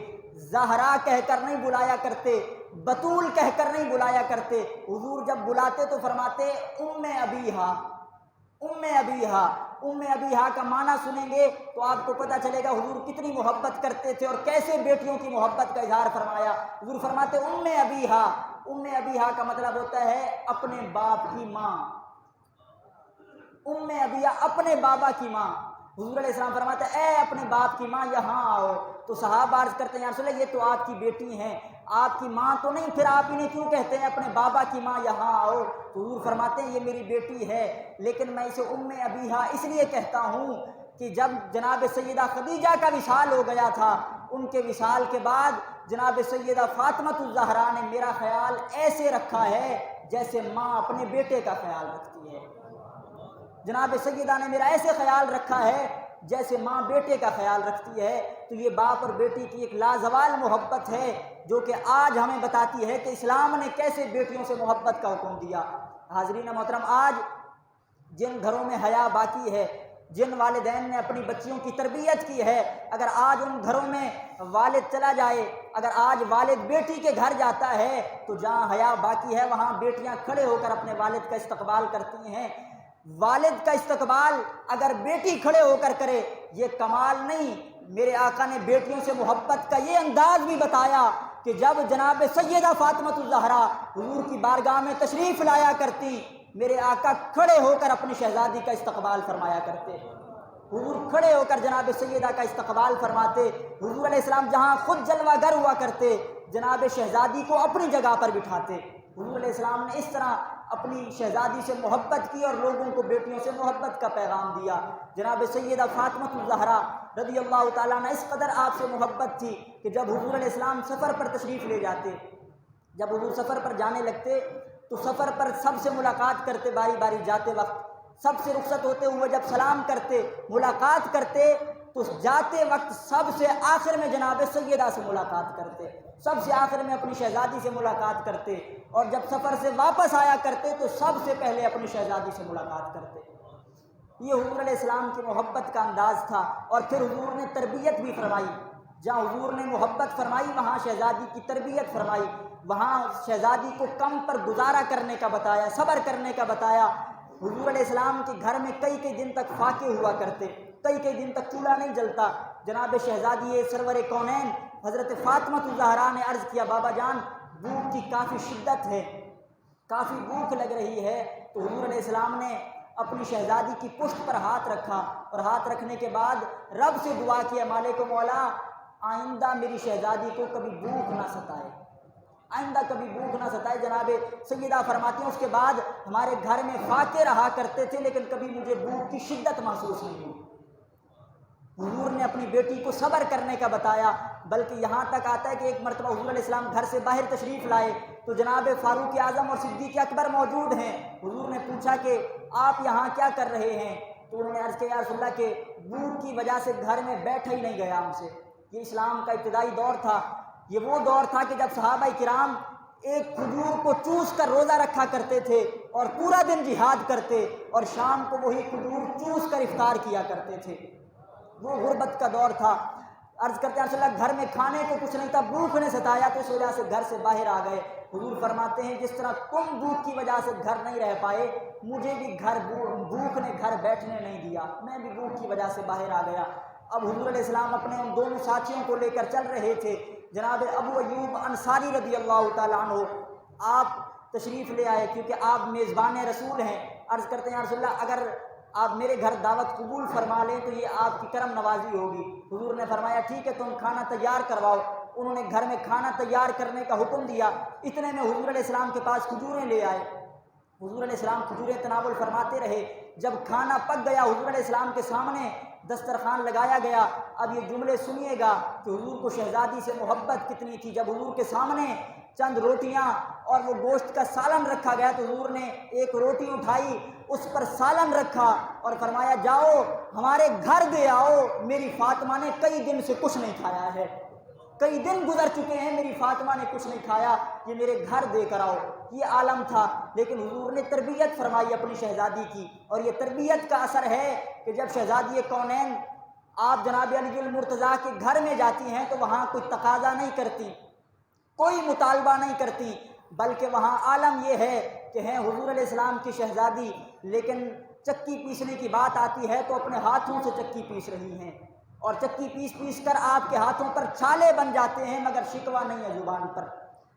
S1: زہرا کہہ کر نہیں بلایا کرتے، بطول کہہ کر نہیں بلایا کرتے۔ حضور جب بلاتے تو فرماتے ام ابیہا، ام ابیہا، ابیہا کا معنی سنیں گے تو آپ کو پتہ چلے گا حضور کتنی محبت کرتے تھے اور کیسے بیٹیوں کی محبت کا اظہار فرمایا۔ حضور فرماتے ابیہا، ابیہا کا مطلب ہوتا ہے اپنے باپ کی ماں، ابیہا اپنے بابا کی ماں۔ حضور علیہ السلام فرماتے ہیں اے اپنے باپ کی ماں یہاں آؤ، تو صحابہ عرض کرتے ہیں یا رسول اللہ یہ تو آپ کی بیٹی ہیں، آپ کی ماں تو نہیں، پھر آپ انہیں کیوں کہتے ہیں اپنے بابا کی ماں یہاں آؤ؟ تو حضور فرماتے ہیں یہ میری بیٹی ہے، لیکن میں اسے ابیہا اس لیے کہتا ہوں کہ جب جناب سیدہ خدیجہ کا وصال ہو گیا تھا، ان کے وصال کے بعد جناب سیدہ فاطمۃ الزہرا نے میرا خیال ایسے رکھا ہے جیسے ماں اپنے بیٹے کا خیال رکھتی ہے۔ جناب سیدہ نے میرا ایسے خیال رکھا ہے جیسے ماں بیٹے کا خیال رکھتی ہے۔ تو یہ باپ اور بیٹی کی ایک لازوال محبت ہے جو کہ آج ہمیں بتاتی ہے کہ اسلام نے کیسے بیٹیوں سے محبت کا حکم دیا۔ حاضرین محترم، آج جن گھروں میں حیا باقی ہے، جن والدین نے اپنی بچیوں کی تربیت کی ہے، اگر آج ان گھروں میں والد چلا جائے، اگر آج والد بیٹی کے گھر جاتا ہے تو جہاں حیا باقی ہے وہاں بیٹیاں کھڑے ہو کر اپنے والد کا استقبال کرتی ہیں۔ والد کا استقبال اگر بیٹی کھڑے ہو کر کرے یہ کمال نہیں، میرے آقا نے بیٹیوں سے محبت کا یہ انداز بھی بتایا کہ جب جناب سیدہ فاطمۃ الزہرا حضور کی بارگاہ میں تشریف لایا کرتی، میرے آقا کھڑے ہو کر اپنی شہزادی کا استقبال فرمایا کرتے، حضور کھڑے ہو کر جناب سیدہ کا استقبال فرماتے۔ حضور علیہ السلام جہاں خود جلوہ گر ہوا کرتے، جناب شہزادی کو اپنی جگہ پر بٹھاتے۔ حضور علیہ السلام نے اس طرح اپنی شہزادی سے محبت کی اور لوگوں کو بیٹیوں سے محبت کا پیغام دیا۔ جناب سیدہ فاطمۃ الزہرا رضی اللہ تعالیٰ عنہ اس قدر آپ سے محبت تھی کہ جب حضور علیہ السلام سفر پر تشریف لے جاتے، جب حضور سفر پر جانے لگتے تو سفر پر سب سے ملاقات کرتے، باری باری جاتے وقت سب سے رخصت ہوتے ہوئے جب سلام کرتے، ملاقات کرتے تو جاتے وقت سب سے آخر میں جناب سیدہ سے ملاقات کرتے، سب سے آخر میں اپنی شہزادی سے ملاقات کرتے، اور جب سفر سے واپس آیا کرتے تو سب سے پہلے اپنی شہزادی سے ملاقات کرتے۔ یہ حضور علیہ السلام کی محبت کا انداز تھا۔ اور پھر حضور نے تربیت بھی فرمائی، جہاں حضور نے محبت فرمائی وہاں شہزادی کی تربیت فرمائی، وہاں شہزادی کو کم پر گزارا کرنے کا بتایا، صبر کرنے کا بتایا۔ حضور علیہ السلام کے گھر میں کئی کئی دن تک فاقے ہوا کرتے، کئی کئی دن تک چولہا نہیں جلتا۔ جناب شہزادی سرور کونین حضرت فاطمۃ الزہرا نے عرض کیا بابا جان بھوک کی کافی شدت ہے، کافی بھوک لگ رہی ہے۔ تو حضور علیہ السلام نے اپنی شہزادی کی پشت پر ہاتھ رکھا اور ہاتھ رکھنے کے بعد رب سے دعا کیا مالک و مولا آئندہ میری شہزادی کو کبھی بھوک نہ ستائے، آئندہ کبھی بھوک نہ ستائے۔ جناب سیدہ فرماتی ہیں اس کے بعد ہمارے گھر میں فاقے رہا کرتے تھے لیکن کبھی مجھے بھوک کی شدت محسوس نہیں ہوئی۔ حضور نے اپنی بیٹی کو صبر کرنے کا بتایا، بلکہ یہاں تک آتا ہے کہ ایک مرتبہ حضور علیہ السلام گھر سے باہر تشریف لائے تو جناب فاروق اعظم اور صدیق اکبر موجود ہیں۔ حضور نے پوچھا کہ آپ یہاں کیا کر رہے ہیں؟ تو انہوں نے عرض کیا یا رسول اللہ کہ بھوک کی وجہ سے گھر میں بیٹھا ہی نہیں گیا ہم سے۔ یہ اسلام کا ابتدائی دور تھا، یہ وہ دور تھا کہ جب صحابہ کرام ایک کھجور کو چوس کر روزہ رکھا کرتے تھے اور پورا دن جہاد کرتے اور شام کو وہی کھجور چوس کر افطار کیا کرتے تھے۔ وہ غربت کا دور تھا۔ عرض کرتے ہیں رسول اللہ گھر میں کھانے کو کچھ نہیں تھا، بھوک نے ستایا تو اس وجہ سے گھر سے باہر آ گئے۔ حضور فرماتے ہیں جس طرح تم بھوک کی وجہ سے گھر نہیں رہ پائے، مجھے بھی بھوک نے گھر بیٹھنے نہیں دیا، میں بھی بھوک کی وجہ سے باہر آ گیا۔ اب حضور علیہ السلام اپنے ان دونوں ساتھیوں کو لے کر چل رہے تھے۔ جناب ابو ایوب انصاری رضی اللہ تعالیٰ عنہ آپ تشریف لے آئے کیونکہ آپ میزبان رسول ہیں۔ عرض کرتے ہیں رسول اللہ اگر آپ میرے گھر دعوت قبول فرما لیں تو یہ آپ کی کرم نوازی ہوگی۔ حضور نے فرمایا ٹھیک ہے تم کھانا تیار کرواؤ۔ انہوں نے گھر میں کھانا تیار کرنے کا حکم دیا۔ اتنے میں حضور علیہ السلام کے پاس کھجوریں لے آئے۔ حضور علیہ السلام کھجوریں تناول فرماتے رہے۔ جب کھانا پک گیا حضور علیہ السلام کے سامنے دسترخوان لگایا گیا۔ اب یہ جملے سنیے گا کہ حضور کو شہزادی سے محبت کتنی تھی۔ جب حضور کے سامنے چند روٹیاں اور وہ گوشت کا سالن رکھا گیا تو حضور نے ایک روٹی اٹھائی، اس پر سالن رکھا اور فرمایا جاؤ ہمارے گھر دے آؤ، میری فاطمہ نے کئی دن سے کچھ نہیں کھایا ہے، کئی دن گزر چکے ہیں میری فاطمہ نے کچھ نہیں کھایا، یہ میرے گھر دے کر آؤ۔ یہ عالم تھا، لیکن حضور نے تربیت فرمائی اپنی شہزادی کی، اور یہ تربیت کا اثر ہے کہ جب شہزادی کونین آپ جناب علی المرتضیٰ کے گھر میں جاتی ہیں تو وہاں کوئی تقاضا نہیں کرتی، کوئی مطالبہ نہیں کرتی، بلکہ وہاں عالم یہ ہے کہ ہیں حضور علیہ السلام کی شہزادی، لیکن چکی پیسنے کی بات آتی ہے تو اپنے ہاتھوں سے چکی پیس رہی ہیں، اور چکی پیس پیس کر آپ کے ہاتھوں پر چھالے بن جاتے ہیں، مگر شکوہ نہیں ہے زبان پر۔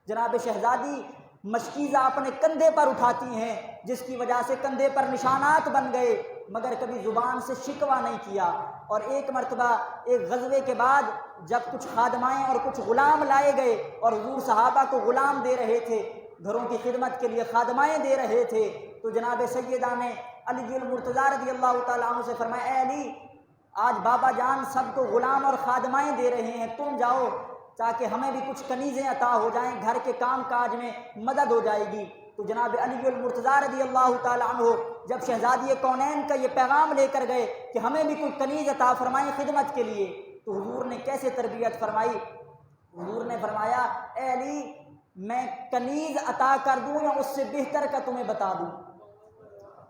S1: جناب شہزادی مشکیزہ اپنے کندھے پر اٹھاتی ہیں، جس کی وجہ سے کندھے پر نشانات بن گئے، مگر کبھی زبان سے شکوہ نہیں کیا۔ اور ایک مرتبہ ایک غزوے کے بعد جب کچھ خادمائیں اور کچھ غلام لائے گئے اور حضور صحابہ کو غلام دے رہے تھے، گھروں کی خدمت کے لیے خادمائیں دے رہے تھے، تو جناب سیدہ نے علی المرتضیٰ رضی اللہ تعالیٰ عنہ سے فرمایا، اے علی، آج بابا جان سب کو غلام اور خادمائیں دے رہے ہیں، تم جاؤ تاکہ ہمیں بھی کچھ کنیزیں عطا ہو جائیں، گھر کے کام کاج میں مدد ہو جائے گی۔ تو جناب علی المرتضیٰ رضی اللہ تعالیٰ عنہ جب شہزادی کونین کا یہ پیغام لے کر گئے کہ ہمیں بھی کوئی کنیز عطا فرمائیں خدمت کے لیے، تو حضور نے کیسے تربیت فرمائی؟ حضور نے فرمایا، اے علی، میں کنیز عطا کر دوں یا اس سے بہتر کا تمہیں بتا دوں؟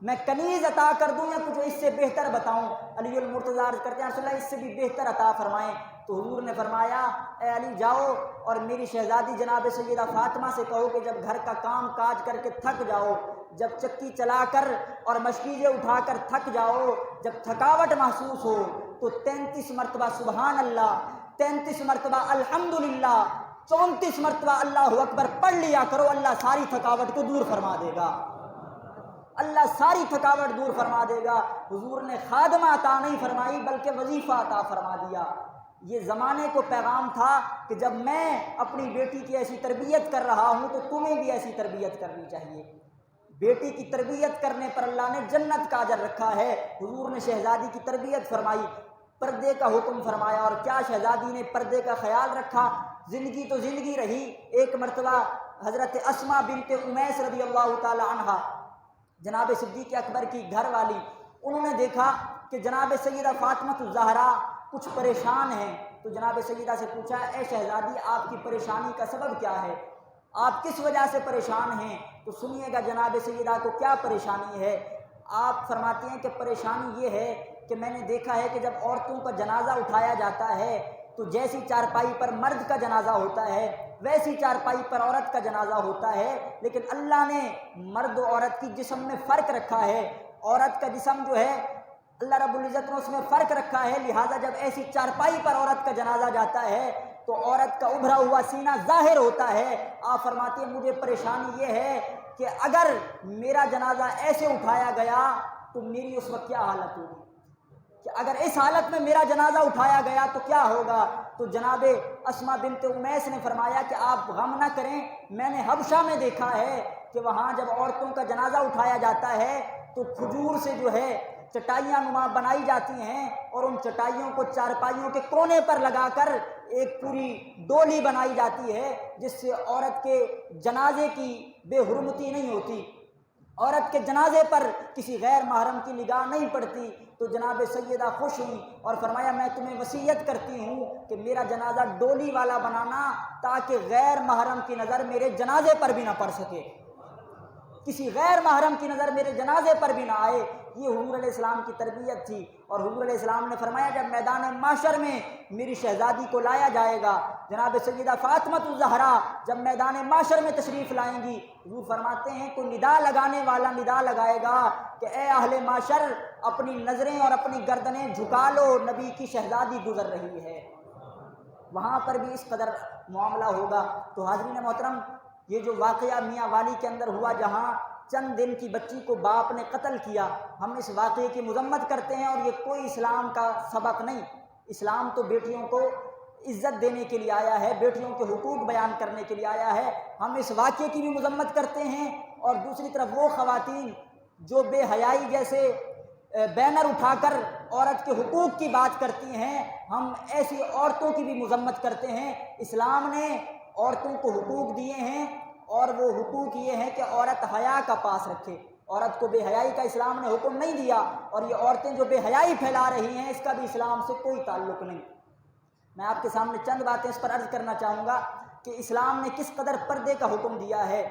S1: میں کنیز عطا کر دوں یا کچھ اس سے بہتر بتاؤں؟ علی المرتضیٰ عرض کرتے ہیں، رسول اللہ اس سے بھی بہتر عطا فرمائیں۔ تو حضور نے فرمایا، اے علی، جاؤ اور میری شہزادی جناب سیدہ فاطمہ سے کہو کہ جب گھر کا کام کاج کر کے تھک جاؤ، جب چکی چلا کر اور مشکیزیں اٹھا کر تھک جاؤ، جب تھکاوٹ محسوس ہو تو 33 مرتبہ سبحان اللہ، 33 مرتبہ الحمدللہ، 34 مرتبہ اللہ اکبر پڑھ لیا کرو، اللہ ساری تھکاوٹ کو دور فرما دے گا، اللہ ساری تھکاوٹ دور فرما دے گا۔ حضور نے خادمہ عطا نہیں فرمائی بلکہ وظیفہ عطا فرما دیا۔ یہ زمانے کو پیغام تھا کہ جب میں اپنی بیٹی کی ایسی تربیت کر رہا ہوں تو تمہیں بھی ایسی تربیت کرنی چاہیے۔ بیٹی کی تربیت کرنے پر اللہ نے جنت کا اجر رکھا ہے۔ حضور نے شہزادی کی تربیت فرمائی، پردے کا حکم فرمایا، اور کیا شہزادی نے پردے کا خیال رکھا۔ زندگی تو زندگی رہی، ایک مرتبہ حضرت اسماء بنت امیس رضی اللہ تعالی عنہا جناب صدیق اکبر کی گھر والی، انہوں نے دیکھا کہ جناب سیدہ فاطمہ الزہرا کچھ پریشان ہیں، تو جناب سیدہ سے پوچھا، اے شہزادی، آپ کی پریشانی کا سبب کیا ہے؟ آپ کس وجہ سے پریشان ہیں؟ تو سنیے گا جناب سیدہ کو کیا پریشانی ہے۔ آپ فرماتے ہیں کہ پریشانی یہ ہے کہ میں نے دیکھا ہے کہ جب عورتوں کا جنازہ اٹھایا جاتا ہے تو جیسی چارپائی پر مرد کا جنازہ ہوتا ہے ویسی چارپائی پر عورت کا جنازہ ہوتا ہے، لیکن اللہ نے مرد و عورت کی جسم میں فرق رکھا ہے۔ عورت کا جسم جو ہے اللہ رب العزت نے اس میں فرق رکھا ہے، لہٰذا جب ایسی چارپائی پر عورت کا جنازہ جاتا ہے تو عورت کا ابھرا ہوا سینہ ظاہر ہوتا ہے۔ آپ فرماتے ہیں مجھے پریشانی یہ ہے کہ اگر میرا جنازہ ایسے اٹھایا گیا تو میری اس وقت کیا حالت ہوگی، کہ اگر اس حالت میں میرا جنازہ اٹھایا گیا تو کیا ہوگا؟ تو جناب اسماء بنت امیس نے فرمایا کہ آپ غم نہ کریں، میں نے حبشہ میں دیکھا ہے کہ وہاں جب عورتوں کا جنازہ اٹھایا جاتا ہے تو کھجور سے جو ہے چٹائیاں نما بنائی جاتی ہیں، اور ان چٹائیوں کو چارپائیوں کے کونے پر لگا کر ایک پوری ڈولی بنائی جاتی ہے، جس سے عورت کے جنازے کی بے حرمتی نہیں ہوتی، عورت کے جنازے پر کسی غیر محرم کی نگاہ نہیں پڑتی۔ تو جناب سیدہ خوش ہوئی اور فرمایا، میں تمہیں وصیت کرتی ہوں کہ میرا جنازہ ڈولی والا بنانا تاکہ غیر محرم کی نظر میرے جنازے پر بھی نہ پڑ سکے، کسی غیر محرم کی نظر میرے جنازے پر بھی نہ آئے۔ یہ حضور علیہ السلام کی تربیت تھی۔ اور حضور علیہ السلام نے فرمایا، جب میدان معشر میں میری شہزادی کو لایا جائے گا، جناب سیدہ فاطمہ الزہرا جب میدان معشر میں تشریف لائیں گی، حضور فرماتے ہیں کوئی ندا لگانے والا ندا لگائے گا کہ اے اہل معشر، اپنی نظریں اور اپنی گردنیں جھکا لو، نبی کی شہزادی گزر رہی ہے۔ وہاں پر بھی اس قدر معاملہ ہوگا۔ تو حاضرین محترم، یہ جو واقعہ میاں والی کے اندر ہوا، جہاں چند دن کی بچی کو باپ نے قتل کیا، ہم اس واقعے کی مذمت کرتے ہیں، اور یہ کوئی اسلام کا سبق نہیں۔ اسلام تو بیٹیوں کو عزت دینے کے لیے آیا ہے، بیٹیوں کے حقوق بیان کرنے کے لیے آیا ہے۔ ہم اس واقعے کی بھی مذمت کرتے ہیں، اور دوسری طرف وہ خواتین جو بے حیائی جیسے بینر اٹھا کر عورت کے حقوق کی بات کرتی ہیں، ہم ایسی عورتوں کی بھی مذمت کرتے ہیں۔ اسلام نے عورتوں کو حقوق دیے ہیں، اور وہ حقوق یہ ہیں کہ عورت حیا کا پاس رکھے۔ عورت کو بے حیائی کا اسلام نے حکم نہیں دیا، اور یہ عورتیں جو بے حیائی پھیلا رہی ہیں اس کا بھی اسلام سے کوئی تعلق نہیں۔ میں آپ کے سامنے چند باتیں اس پر عرض کرنا چاہوں گا کہ اسلام نے کس قدر پردے کا حکم دیا ہے۔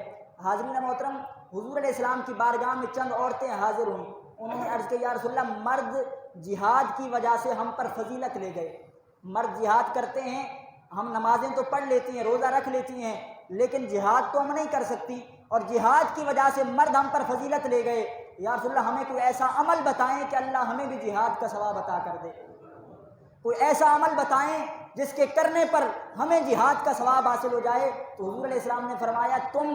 S1: حاضرین محترم، حضور علیہ السلام کی بارگاہ میں چند عورتیں حاضر ہوئیں، انہوں نے عرض کیا، یا رسول اللہ، مرد جہاد کی وجہ سے ہم پر فضیلت لے گئے، مرد جہاد کرتے ہیں، ہم نمازیں تو پڑھ لیتی ہیں، روزہ رکھ لیتی ہیں، لیکن جہاد تو ہم نہیں کر سکتی، اور جہاد کی وجہ سے مرد ہم پر فضیلت لے گئے، یا رسول اللہ ہمیں کوئی ایسا عمل بتائیں کہ اللہ ہمیں بھی جہاد کا ثواب عطا کر دے، کوئی ایسا عمل بتائیں جس کے کرنے پر ہمیں جہاد کا ثواب حاصل ہو جائے۔ تو حضور علیہ السلام نے فرمایا تم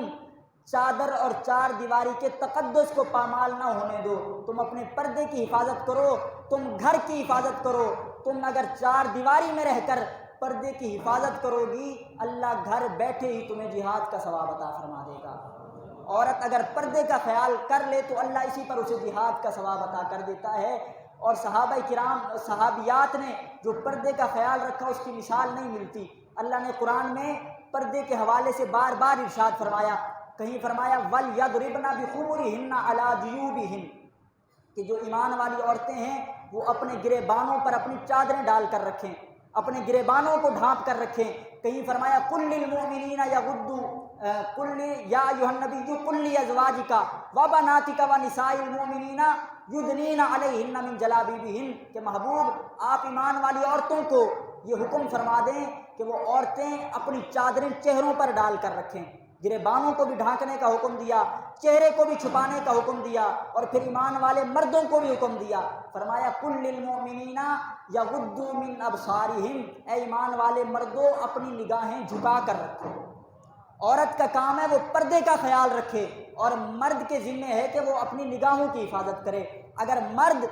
S1: چادر اور چار دیواری کے تقدس کو پامال نہ ہونے دو، تم اپنے پردے کی حفاظت کرو، تم گھر کی حفاظت کرو، تم اگر چار دیواری میں رہ کر پردے کی حفاظت کرو گی اللہ گھر بیٹھے ہی تمہیں جہاد کا ثواب عطا فرما دے گا۔ عورت اگر پردے کا خیال کر لے تو اللہ اسی پر اسے جہاد کا ثواب عطا کر دیتا ہے۔ اور صحابہ کرام صحابیات نے جو پردے کا خیال رکھا اس کی مثال نہیں ملتی۔ اللہ نے قرآن میں پردے کے حوالے سے بار بار ارشاد فرمایا، کہیں فرمایا وَلْيَضْرِبْنَ بِخُمُرِهِنَّ عَلَىٰ جُيُوبِهِنَّ، کہ جو ایمان والی عورتیں ہیں وہ اپنے گریبانوں پر اپنی چادریں ڈال کر رکھیں، اپنے گریبانوں کو ڈھانپ کر رکھیں۔ کہیں فرمایا قُل لِّلْمُؤْمِنِينَ يَغُضُّوا قُل يَا أَيُّهَا النَّبِيُّ قُل لِّأَزْوَاجِكَ وَبَنَاتِكَ وَنِسَاءِ الْمُؤْمِنِينَ يُدْنِينَ عَلَيْهِنَّ مِن جَلَابِيبِهِنَّ، کہ محبوب آپ ایمان والی عورتوں کو یہ حکم فرما دیں کہ وہ عورتیں اپنی چادریں چہروں پر ڈال کر رکھیں۔ گریبانوں کو بھی ڈھانکنے کا حکم دیا، چہرے کو بھی چھپانے کا حکم دیا، اور پھر ایمان والے مردوں کو بھی حکم دیا، فرمایا قُل لِّلْمُؤْمِنِينَ يَغُضُّوا مِنْ أَبْصَارِهِمْ، اے ایمان والے مردوں اپنی نگاہیں جھکا کر رکھو۔ عورت کا کام ہے وہ پردے کا خیال رکھے، اور مرد کے ذمہ ہے کہ وہ اپنی نگاہوں کی حفاظت کرے۔ اگر مرد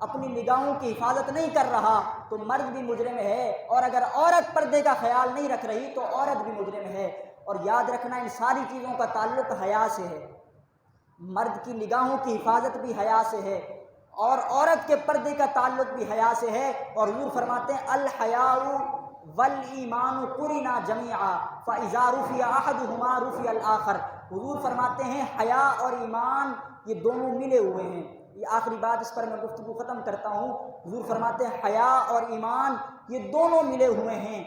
S1: اپنی نگاہوں کی حفاظت نہیں کر رہا تو مرد بھی مجرم ہے، اور اگر عورت پردے کا خیال نہیں رکھ رہی تو عورت بھی مجرم ہے۔ اور یاد رکھنا ان ساری چیزوں کا تعلق حیا سے ہے، مرد کی نگاہوں کی حفاظت بھی حیا سے ہے، اور عورت کے پردے کا تعلق بھی حیا سے ہے۔ اور حضور فرماتے ہیں الحیاء والایمان قرنا جمیعا فاذا رفع احدهما رفع الاخر، حضور فرماتے ہیں حیا اور ایمان یہ دونوں ملے ہوئے ہیں۔ یہ آخری بات، اس پر میں گفتگو ختم کرتا ہوں۔ حضور فرماتے ہیں حیا اور ایمان یہ دونوں ملے ہوئے ہیں،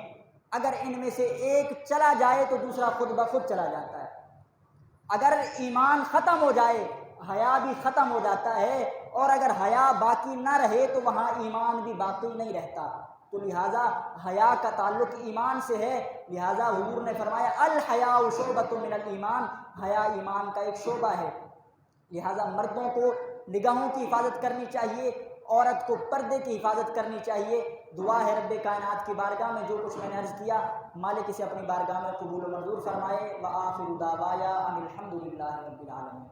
S1: اگر ان میں سے ایک چلا جائے تو دوسرا خود بخود چلا جاتا ہے۔ اگر ایمان ختم ہو جائے حیا بھی ختم ہو جاتا ہے، اور اگر حیا باقی نہ رہے تو وہاں ایمان بھی باقی نہیں رہتا۔ تو لہٰذا حیا کا تعلق ایمان سے ہے، لہٰذا حضور نے فرمایا الحیاء شعبۃ من الایمان، حیا ایمان کا ایک شعبہ ہے۔ لہٰذا مردوں کو نگاہوں کی حفاظت کرنی چاہیے، عورت کو پردے کی حفاظت کرنی چاہیے۔ دعا ہے رب کائنات کی بارگاہ میں جو کچھ میں نے عرض کیا مالک اسے اپنی بارگاہ میں قبول و منظور فرمائے۔ وآخر دعوایا ان الحمد للہ رب العالمین۔